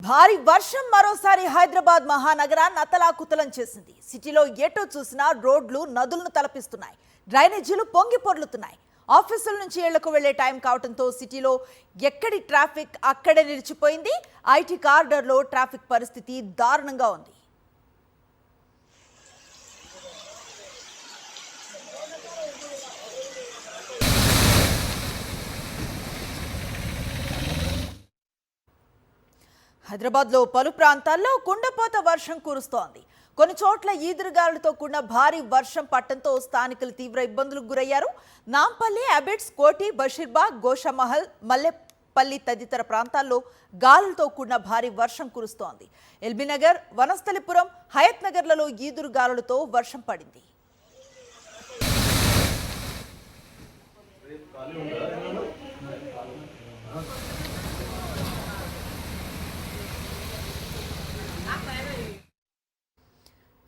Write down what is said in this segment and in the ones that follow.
భారీ వర్షం మరోసారి హైదరాబాద్ మహానగరాన్ని అతలాకుతలం చేసింది. సిటీలో ఎటు చూసినా రోడ్లు నదులను తలపిస్తున్నాయి, డ్రైనేజీలు పొంగి పొర్లుతున్నాయి. ఆఫీసుల నుంచి ఇళ్లకు వెళ్లే టైం కావడంతో సిటీలో ఎక్కడి ట్రాఫిక్ అక్కడే నిలిచిపోయింది. ఐటీ కారిడార్లో ట్రాఫిక్ పరిస్థితి దారుణంగా ఉంది. హైదరాబాద్లో పలు ప్రాంతాల్లో కుండపోత వర్షం కురుస్తోంది. కొన్ని చోట్ల ఈదురుగాలులతో కూడిన భారీ వర్షం పట్టడంతో స్థానికులు తీవ్ర ఇబ్బందులకు గురయ్యారు. నాంపల్లి, అబిడ్స్, కోటి, బషీర్బాగ్, గోషామహల్, మల్లెపల్లి తదితర ప్రాంతాల్లో గాలులతో కూడిన భారీ వర్షం కురుస్తోంది. ఎల్బీనగర్, వనస్థలిపురం, హయత్ నగర్లలో ఈదురుగాలులతో వర్షం పడింది.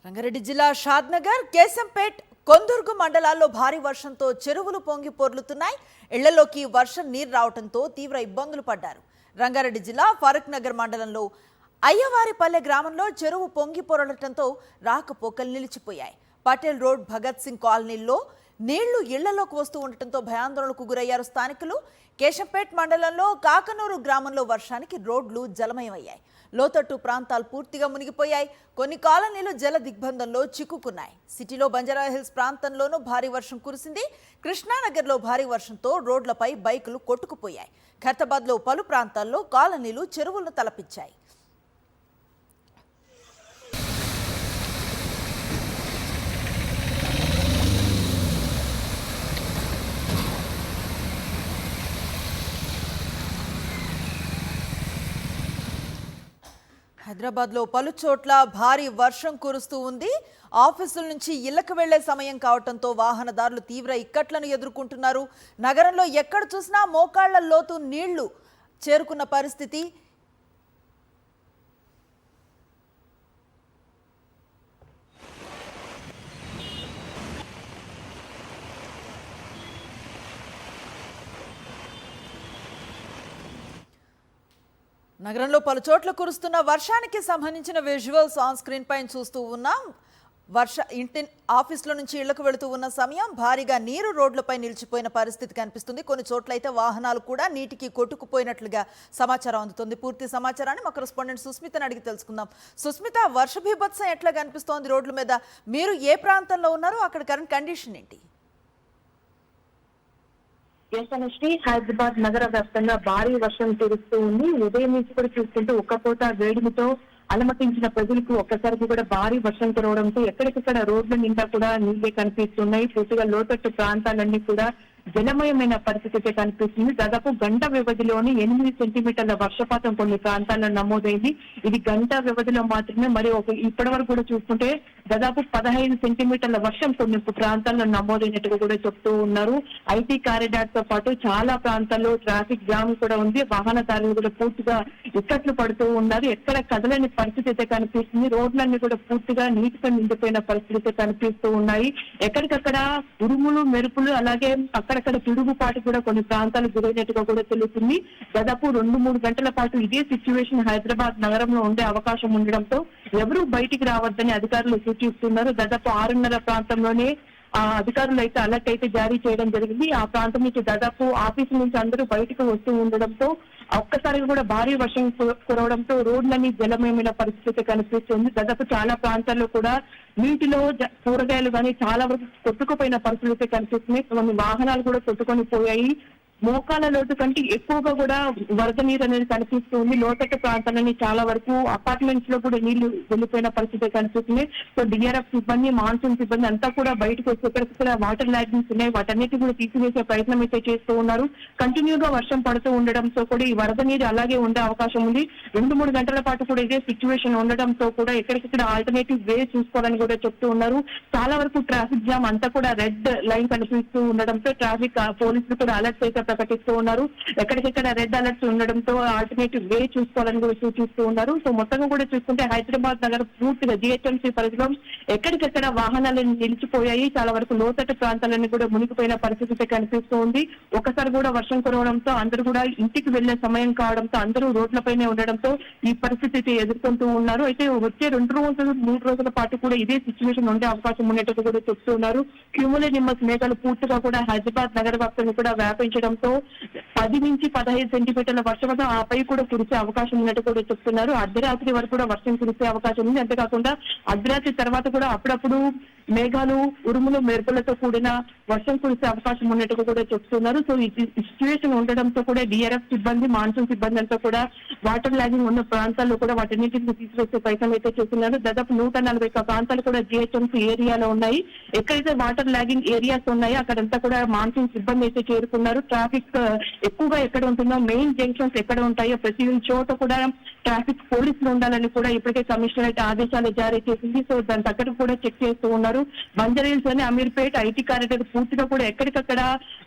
రంగారెడ్డి జిల్లా షాద్నగర్, కేశంపేట్, కొందుర్గు మండలాల్లో భారీ వర్షంతో చెరువులు పొంగి పొర్లుతున్నాయి. ఇళ్లలోకి వర్షం నీరు రావడంతో తీవ్ర ఇబ్బందులు పడ్డారు. రంగారెడ్డి జిల్లా ఫరూక్ నగర్ మండలంలో అయ్యవారిపల్లె గ్రామంలో చెరువు పొంగి పొరలటంతో రాకపోకలు నిలిచిపోయాయి. పటేల్ రోడ్, భగత్ సింగ్ కాలనీల్లో నీళ్లు ఇళ్లలోకి వస్తూ ఉండటంతో భయాందోళనకు గురయ్యారు స్థానికులు. కేశంపేట్ మండలంలో కాకనూరు గ్రామంలో వర్షానికి రోడ్లు జలమయమయ్యాయి. లోతట్టు ప్రాంతాలు పూర్తిగా మునిగిపోయాయి. కొన్ని కాలనీలు జల దిగ్బంధంలో చిక్కుకున్నాయి. సిటీలో బంజారాహిల్స్ ప్రాంతంలోనూ భారీ వర్షం కురిసింది. కృష్ణానగర్లో భారీ వర్షంతో రోడ్లపై బైకులు కొట్టుకుపోయాయి. ఖైరతాబాద్లో పలు ప్రాంతాల్లో కాలనీలు చెరువులను తలపించాయి. హైదరాబాద్లో పలు చోట్ల భారీ వర్షం కురుస్తూ ఉంది. ఆఫీసుల నుంచి ఇళ్లకు వెళ్లే సమయం కావడంతో వాహనదారులు తీవ్ర ఇక్కట్లను ఎదుర్కొంటున్నారు. నగరంలో ఎక్కడ చూసినా మోకాళ్ల లోతు నీళ్లు చేరుకున్న పరిస్థితి. నగరంలో పలు చోట్ల కురుస్తున్న వర్షానికి సంబంధించిన విజువల్స్ ఆన్ స్క్రీన్ పైన చూస్తూ ఉన్నాం. ఆఫీసుల నుంచి ఇళ్లకు వెళుతూ ఉన్న సమయం భారీగా నీరు రోడ్లపై నిలిచిపోయిన పరిస్థితి కనిపిస్తుంది. కొన్ని చోట్ల అయితే వాహనాలు కూడా నీటికి కొట్టుకుపోయినట్లుగా సమాచారం అందుతుంది. పూర్తి సమాచారాన్ని మా కరెస్పాండెంట్ సుస్మితని అడిగి తెలుసుకుందాం. సుస్మిత, వర్ష బీభత్సం ఎట్లా కనిపిస్తోంది రోడ్ల మీద? మీరు ఏ ప్రాంతంలో ఉన్నారో అక్కడ కరెంట్ కండిషన్ ఏంటి? హైదరాబాద్ నగర వ్యాప్తంగా భారీ వర్షం కురుస్తూ ఉంది. ఉదయం నుంచి కూడా చూస్తుంటే ఒక్కపోత వేడిమితో అలమటించిన ప్రజలకు ఒక్కసారి కూడా భారీ వర్షం కురవడంతో ఎక్కడికక్కడ రోడ్ల నిండా కూడా నీళ్లే కనిపిస్తున్నాయి. పూర్తిగా లోతట్టు ప్రాంతాలన్నీ కూడా జలమయమైన పరిస్థితి అయితే కనిపిస్తుంది. దాదాపు గంట వ్యవధిలోని 8 సెంటీమీటర్ల వర్షపాతం కొన్ని ప్రాంతాల్లో నమోదైంది. ఇది గంట వ్యవధిలో మాత్రమే. మరి ఇప్పటి వరకు కూడా చూస్తుంటే దాదాపు 15 సెంటీమీటర్ల వర్షం కొన్ని ప్రాంతాల్లో నమోదైనట్టుగా కూడా చెప్తూ ఉన్నారు. ఐటీ కారిడార్ తో పాటు చాలా ప్రాంతాల్లో ట్రాఫిక్ జామ్ కూడా ఉంది. వాహనదారులు కూడా పూర్తిగా ఇక్కట్లు పడుతూ ఉన్నారు. ఎక్కడ కదలని పరిస్థితి అయితే కనిపిస్తుంది. రోడ్లన్నీ కూడా పూర్తిగా నీటితో నిండిపోయిన పరిస్థితి కనిపిస్తూ ఉన్నాయి. ఎక్కడికక్కడ ఉరుములు, మెరుపులు, అలాగే అక్కడక్కడ పిడుగుపాటు కూడా కొన్ని ప్రాంతాలు గురైనట్టుగా కూడా తెలుస్తుంది. దాదాపు 2-3 గంటల పాటు ఇదే సిచ్యువేషన్ హైదరాబాద్ నగరంలో ఉండే అవకాశం ఉండడంతో ఎవరూ బయటికి రావద్దని అధికారులు సూచిస్తున్నారు. దాదాపు 6:30 ప్రాంతంలోనే అధికారులు అయితే అలర్ట్ అయితే జారీ చేయడం జరిగింది. ఆ ప్రాంతం నుంచి దాదాపు ఆఫీసు నుంచి అందరూ బయటకు వస్తూ ఉండడంతో ఒక్కసారిగా కూడా భారీ వర్షం కురవడంతో రోడ్లన్నీ జలమయమైన పరిస్థితి కనిపిస్తుంది. దాదాపు చాలా ప్రాంతాల్లో కూడా నీటిలో కూరగాయలు కానీ చాలా వరకు కొట్టుకుపోయిన పరిస్థితి కనిపిస్తున్నాయి. కొన్ని వాహనాలు కూడా కొట్టుకొని పోయాయి. మోకాల లోతు కంటే ఎక్కువగా కూడా వరద నీరు అనేది కనిపిస్తుంది. లోతట్టు ప్రాంతాలని చాలా వరకు అపార్ట్మెంట్స్ లో కూడా నీళ్లు వెళ్ళిపోయిన పరిస్థితి కనిపిస్తుంది. సో డిఆర్ఎఫ్ సిబ్బంది, మాన్సూన్ సిబ్బంది అంతా కూడా బయటకు వచ్చి ఎక్కడికక్కడ వాటర్ లాగింగ్స్ ఉన్నాయి, వాటన్నిటి కూడా తీసివేసే ప్రయత్నం అయితే చేస్తూ ఉన్నారు. కంటిన్యూగా వర్షం పడుతూ ఉండడంతో కూడా ఈ వరద నీరు అలాగే ఉండే అవకాశం ఉంది. 2-3 గంటల పాటు కూడా ఇదే సిచ్యువేషన్ ఉండడంతో కూడా ఎక్కడికక్కడ ఆల్టర్నేటివ్ వే చూసుకోవాలని కూడా చెప్తూ ఉన్నారు. చాలా వరకు ట్రాఫిక్ జామ్ అంతా కూడా రెడ్ లైన్ కనిపిస్తూ ఉండడంతో ట్రాఫిక్ పోలీసులు కూడా అలర్ట్ అయితే ప్రకటిస్తూ ఉన్నారు. ఎక్కడికెక్కడ రెడ్ అలర్ట్స్ ఉండడంతో ఆల్టర్నేటివ్ వే చూసుకోవాలని కూడా సూచిస్తూ ఉన్నారు. సో మొత్తంగా కూడా చూసుకుంటే హైదరాబాద్ నగరం పూర్తిగా జిహెచ్ఎంసీ పరిధిలో ఎక్కడికెక్కడ వాహనాలను నిలిచిపోయాయి. చాలా వరకు లోతట్టు ప్రాంతాలన్నీ కూడా మునిగిపోయిన పరిస్థితి కనిపిస్తూ ఉంది. ఒకసారి కూడా వర్షం కురవడంతో అందరూ కూడా ఇంటికి వెళ్లే సమయం కావడంతో అందరూ రోడ్లపైనే ఉండడంతో ఈ పరిస్థితి ఎదుర్కొంటూ ఉన్నారు. అయితే వచ్చే 2 రోజులు 3 రోజుల పాటు కూడా ఇదే సిచ్యువేషన్ ఉండే అవకాశం ఉన్నట్టు కూడా చెప్తూ ఉన్నారు. క్యూములోనింబస్ మేఘాలు పూర్తిగా కూడా హైదరాబాద్ నగర వ్యాప్తంగా కూడా వ్యాపించడంతో 10 నుంచి 15 సెంటీమీటర్ల వర్షపాతం ఆపై కూడా కురిసే అవకాశం ఉన్నట్టు కూడా చెప్తున్నారు. అర్ధరాత్రి వరకు కూడా వర్షం కురిసే అవకాశం ఉంది. అంతేకాకుండా అర్ధరాత్రి తర్వాత కూడా అప్పుడప్పుడు మేఘాలు ఉరుములు మెరుపులతో కూడిన వర్షం కురిసే అవకాశం ఉన్నట్టు కూడా చెప్తున్నారు. సో ఈ సిచ్యువేషన్ ఉండడంతో కూడా డిఆర్ఎఫ్ సిబ్బంది మాన్సూన్ సిబ్బంది అంతా కూడా వాటర్ లాగింగ్ ఉన్న ప్రాంతాల్లో కూడా వాటన్నింటిని తీసివేసే ప్రయత్నం అయితే చేస్తున్నారు. దాదాపు 140 ప్రాంతాలు కూడా జిహెచ్ఎంసీ ఏరియాలో ఉన్నాయి. ఎక్కడైతే వాటర్ లాగింగ్ ఏరియాస్ ఉన్నాయో అక్కడంతా కూడా మాన్సూన్ సిబ్బంది అయితే చేరుకున్నారు. ట్రాఫిక్ ఎక్కువగా ఎక్కడ ఉంటుందో, మెయిన్ జంక్షన్స్ ఎక్కడ ఉంటాయో ప్రతి చోట కూడా ట్రాఫిక్ పోలీసులు ఉండాలని కూడా ఇప్పటికే కమిషనర్ అయితే ఆదేశాలు జారీ చేసింది. సో దాని తగ్గట్టు కూడా చెక్ చేస్తూ ఉన్నారు. బంజారాహిల్స్ అని అమీర్పేట్ ఐటీ కారిడార్ పూర్తిగా కూడా ఎక్కడికక్కడ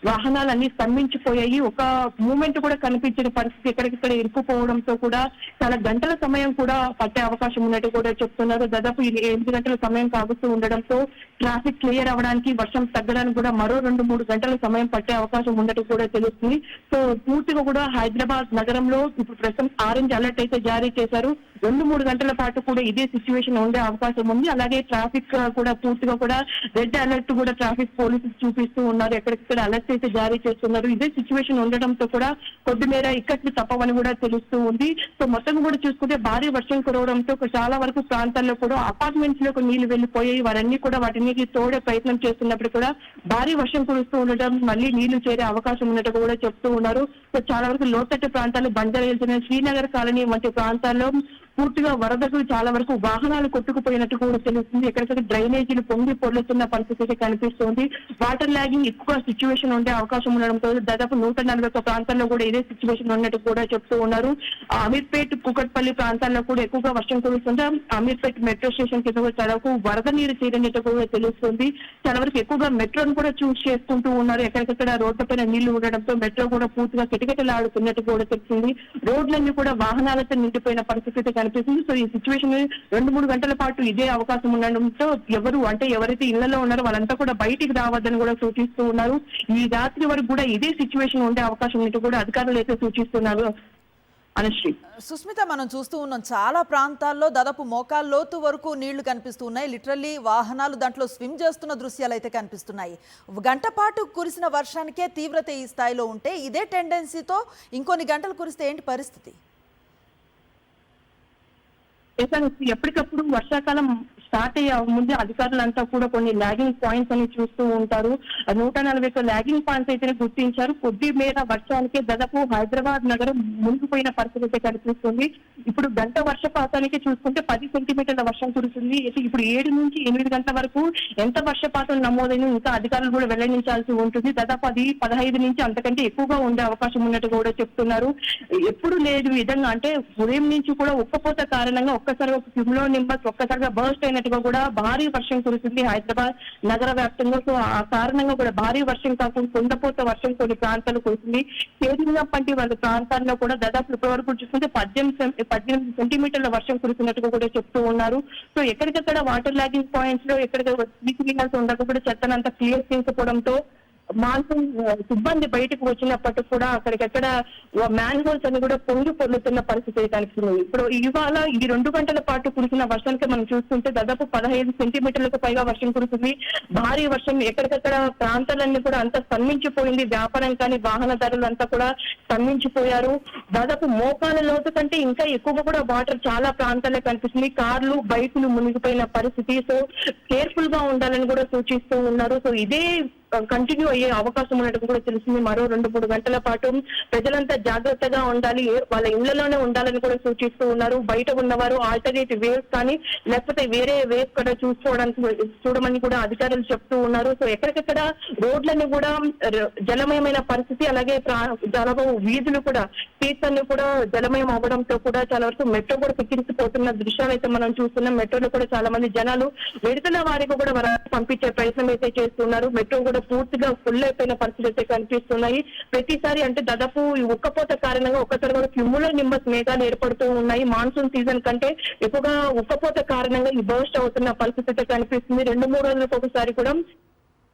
వాహనాలన్నీ స్తంభించిపోయాయి. ఒక మూమెంట్ కూడా కనిపించిన పరిస్థితి, ఎక్కడికక్కడ ఇరుక్కుపోవడంతో కూడా చాలా గంటల సమయం కూడా పట్టే అవకాశం ఉన్నట్టు కూడా చెప్తున్నారు. దాదాపు 8 గంటల సమయం కాగుతూ ఉండడంతో ట్రాఫిక్ క్లియర్ అవ్వడానికి, వర్షం తగ్గడానికి కూడా మరో 2-3 గంటల సమయం పట్టే అవకాశం ఉన్నట్టు కూడా తెలుస్తుంది. సో పూర్తిగా కూడా హైదరాబాద్ నగరంలో ఇప్పుడు ప్రస్తుతం ఆరెంజ్ అలర్ట్ అయితే జారీ చేశారు. 2-3 గంటల పాటు కూడా ఇదే సిచ్యువేషన్ ఉండే అవకాశం ఉంది. అలాగే ట్రాఫిక్ కూడా పూర్తిగా కూడా రెడ్ అలర్ట్ కూడా ట్రాఫిక్ పోలీసులు చూపిస్తూ ఉన్నారు. ఎక్కడికక్కడ అలర్ట్ అయితే జారీ చేస్తున్నారు. ఇదే సిచ్యువేషన్ ఉండడంతో కూడా కొద్ది మేర ఇక్కట్లు తప్పవని కూడా తెలుస్తూ ఉంది. సో మొత్తం కూడా చూసుకుంటే భారీ వర్షం కురవడంతో చాలా వరకు ప్రాంతాల్లో కూడా అపార్ట్మెంట్స్ లోకి నీళ్లు వెళ్లిపోయాయి. వారన్నీ కూడా వాటిని తోడే ప్రయత్నం చేస్తున్నప్పుడు కూడా భారీ వర్షం కురుస్తూ ఉండడం మళ్ళీ నీళ్లు చేరే అవకాశం ఉన్నట్టు కూడా చెప్తూ ఉన్నారు. సో చాలా వరకు లోతట్టు ప్రాంతాలు, బంజారాహిల్స్, శ్రీనగర్ కాలనీ వంటి ప్రాంతాల్లో పూర్తిగా వరదకు చాలా వరకు వాహనాలు కొట్టుకుపోయినట్టు కూడా తెలుస్తుంది. ఎక్కడికక్కడ డ్రైనేజీలు పొంగి పొర్లుతున్న పరిస్థితి కనిపిస్తుంది. వాటర్ లాగింగ్ ఎక్కువ సిచ్యువేషన్ ఉండే అవకాశం ఉండడంతో దాదాపు 141 ప్రాంతాల్లో కూడా ఇదే సిచ్యువేషన్ ఉన్నట్టు కూడా చెప్తూ ఉన్నారు. అమీర్పేట్, కూకట్పల్లి ప్రాంతాల్లో కూడా ఎక్కువగా వర్షం కురుస్తుంటే అమీర్పేట్ మెట్రో స్టేషన్ కింద చాలా వరకు వరద నీరు చేరినట్టు కూడా తెలుస్తుంది. చాలా వరకు ఎక్కువగా మెట్రోను కూడా చూస్ చేసుకుంటూ ఉన్నారు. ఎక్కడికక్కడ రోడ్లపైన నీళ్లు ఉండడంతో మెట్రో కూడా పూర్తిగా కిటకిటలాడుతున్నట్టు కూడా తెలుస్తుంది. రోడ్లన్నీ కూడా వాహనాలతో నిండిపోయిన పరిస్థితి కనిపిస్తుంది. సో ఈ సిచ్యువేషన్ 2-3 గంటల పాటు ఇదే అవకాశం ఉండడంతో ఎవరైతే ఇళ్లలో ఉన్నారో వాళ్ళంతా కూడా బయటికి రావద్దని కూడా సూచిస్తూ ఉన్నారు. ఈ రాత్రి వరకు కూడా ఇదే సిచ్యువేషన్ ఉండే అవకాశం ఉన్నట్టు కూడా అధికారులు అయితే సూచిస్తున్నారు. అనుశ్రీ, సుస్మిత, మనం చూస్తూ ఉన్నాం చాలా ప్రాంతాల్లో దాదాపు మోకాళ్ళ లోతు వరకు నీళ్లు కనిపిస్తూ ఉన్నాయి. లిటరల్లీ వాహనాలు దాంట్లో స్విమ్ చేస్తున్న దృశ్యాలు అయితే కనిపిస్తున్నాయి. గంట పాటు కురిసిన వర్షానికే తీవ్రత ఈ స్థాయిలో ఉంటే ఇదే టెండెన్సీతో ఇంకొన్ని గంటలు కురిస్తే ఏంటి పరిస్థితి? ఎప్పటికప్పుడు వర్షాకాలం స్టార్ట్ అయ్యే ముందు అధికారులంతా కూడా కొన్ని లాగింగ్ పాయింట్స్ అని చూస్తూ ఉంటారు. 140 లాగింగ్ పాయింట్స్ అయితే గుర్తించారు. కొద్ది మేర వర్షానికి దాదాపు హైదరాబాద్ నగరం మునిగిపోయిన పరిస్థితి కనిపిస్తుంది. ఇప్పుడు గంట వర్షపాతానికి చూసుకుంటే 10 సెంటీమీటర్ల వర్షం కురుస్తుంది. ఇప్పుడు 7 నుంచి 8 గంటల వరకు ఎంత వర్షపాతం నమోదైన ఇంకా అధికారులు కూడా వెల్లడించాల్సి ఉంటుంది. దాదాపు అది 15 నుంచి అంతకంటే ఎక్కువగా ఉండే అవకాశం ఉన్నట్టు కూడా చెప్తున్నారు. ఎప్పుడు లేదు విధంగా అంటే ఉదయం నుంచి కూడా ఉక్కపోత కారణంగా ఒక్కసారిగా క్యూములోనింబస్ ఒక్కసారిగా బర్స్ట్ అయినట్టుగా కూడా భారీ వర్షం కురుస్తుంది హైదరాబాద్ నగర వ్యాప్తంగా. సో ఆ కారణంగా కూడా భారీ వర్షం కాకుండా కుండపోత వర్షం కొన్ని ప్రాంతాలు కురిసింది. చేరినప్పటి వాళ్ళ ప్రాంతాల్లో కూడా దాదాపు ఇప్పటి వరకు చూసుకుంటే 18 సెంటీమీటర్ల వర్షం కురిసినట్టుగా కూడా చెప్తూ ఉన్నారు. సో ఎక్కడికక్కడ వాటర్ లాగింగ్ పాయింట్స్ లో ఎక్కడికక్కడ తీసివేయాల్సి ఉండక కూడా చెత్తనంతా క్లియర్ చేసుకోవడంతో మాన్సూన్ సిబ్బంది బయటకు వచ్చినప్పటికీ కూడా అక్కడికక్కడ మ్యాన్ హోల్స్ అని కూడా పొంగి పొర్లుతున్న పరిస్థితి కనిపిస్తుంది. ఇప్పుడు ఇవాళ ఇది 2 గంటల పాటు కురిసిన వర్షానికి మనం చూస్తుంటే దాదాపు 15 సెంటీమీటర్లకు పైగా వర్షం కురుస్తుంది. భారీ వర్షం ఎక్కడికక్కడ ప్రాంతాలన్నీ కూడా అంతా స్తంభించిపోయింది. వ్యాపారం కానీ వాహనదారులు అంతా కూడా స్తంభించిపోయారు. దాదాపు మోకాల లోతు కంటే ఇంకా ఎక్కువగా కూడా వాటర్ చాలా ప్రాంతాల్లో కనిపిస్తుంది. కార్లు, బైకులు మునిగిపోయిన పరిస్థితి. సో కేర్ఫుల్ గా ఉండాలని కూడా సూచిస్తూ ఉన్నారు. సో ఇదే కంటిన్యూ అయ్యే అవకాశం ఉన్నట్టు కూడా తెలిసింది. మరో 2-3 గంటల పాటు ప్రజలంతా జాగ్రత్తగా ఉండాలి, వాళ్ళ ఇళ్లలోనే ఉండాలని కూడా సూచిస్తూ ఉన్నారు. బయట ఉన్నవారు ఆల్టర్నేటివ్ వేవ్స్ కానీ లేకపోతే వేరే వేవ్ కూడా చూడమని కూడా అధికారులు చెప్తూ ఉన్నారు. సో ఎక్కడికక్కడ రోడ్లన్నీ కూడా జలమయమైన పరిస్థితి, అలాగే వీధులు కూడా స్ట్రీట్స్ అన్ని కూడా జలమయం అవ్వడంతో కూడా చాలా వరకు మెట్రో కూడా కిక్కిరిసిపోతున్న దృశ్యాలు అయితే మనం చూస్తున్నాం. మెట్రోలో కూడా చాలా మంది జనాలు విడుదల వారికి కూడా పంపించే ప్రయత్నం అయితే చేస్తున్నారు. మెట్రో కూడా పూర్తిగా ఫుల్ అయిపోయిన పరిస్థితి అయితే కనిపిస్తున్నాయి. ప్రతిసారి అంటే దాదాపు ఈ ఉక్కపోత కారణంగా ఒక్కసారి కూడా క్యూములో నింబస్ మేఘాలు ఏర్పడుతూ ఉన్నాయి. మాన్సూన్ సీజన్ కంటే ఎక్కువగా ఉక్కపోత కారణంగా ఈ బర్స్ట్ అవుతున్న పరిస్థితి అయితే కనిపిస్తుంది. 2-3 రోజులకు ఒకసారి కూడా